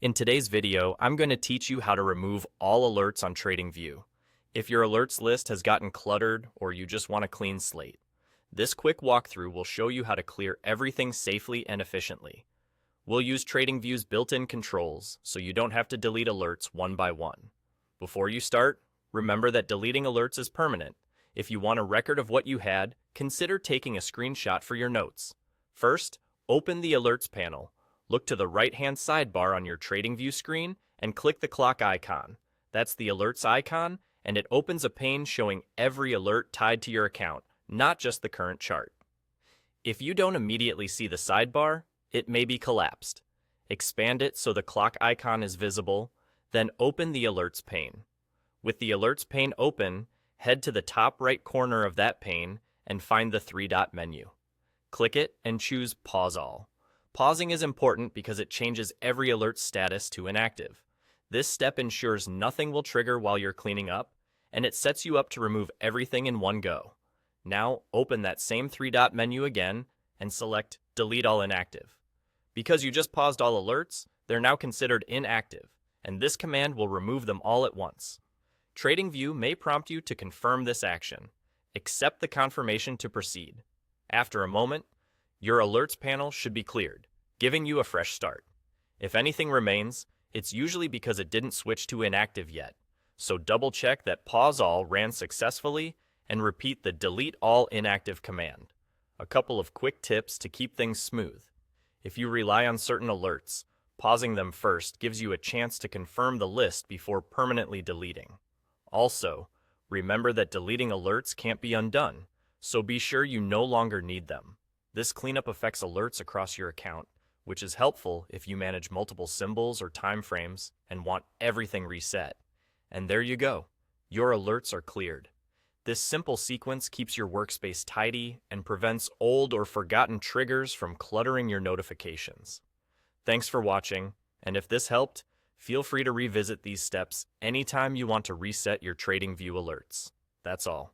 In today's video, I'm going to teach you how to remove all alerts on TradingView. If your alerts list has gotten cluttered or you just want a clean slate, this quick walkthrough will show you how to clear everything safely and efficiently. We'll use TradingView's built-in controls so you don't have to delete alerts one by one. Before you start, remember that deleting alerts is permanent. If you want a record of what you had, consider taking a screenshot for your notes. First, open the Alerts panel. Look to the right-hand sidebar on your TradingView screen and click the clock icon. That's the alerts icon, and it opens a pane showing every alert tied to your account, not just the current chart. If you don't immediately see the sidebar, it may be collapsed. Expand it so the clock icon is visible, then open the alerts pane. With the alerts pane open, head to the top right corner of that pane and find the three-dot menu. Click it and choose Pause All. Pausing is important because it changes every alert status to inactive. This step ensures nothing will trigger while you're cleaning up, and it sets you up to remove everything in one go. Now, open that same three-dot menu again and select Delete All Inactive. Because you just paused all alerts, they're now considered inactive, and this command will remove them all at once. TradingView may prompt you to confirm this action. Accept the confirmation to proceed. After a moment, your alerts panel should be cleared, giving you a fresh start. If anything remains, it's usually because it didn't switch to inactive yet. So double-check that Pause All ran successfully and repeat the Delete All Inactive command. A couple of quick tips to keep things smooth. If you rely on certain alerts, pausing them first gives you a chance to confirm the list before permanently deleting. Also, remember that deleting alerts can't be undone, so be sure you no longer need them. This cleanup affects alerts across your account, which is helpful if you manage multiple symbols or time frames and want everything reset. And there you go. Your alerts are cleared. This simple sequence keeps your workspace tidy and prevents old or forgotten triggers from cluttering your notifications. Thanks for watching, and if this helped, feel free to revisit these steps anytime you want to reset your TradingView alerts. That's all.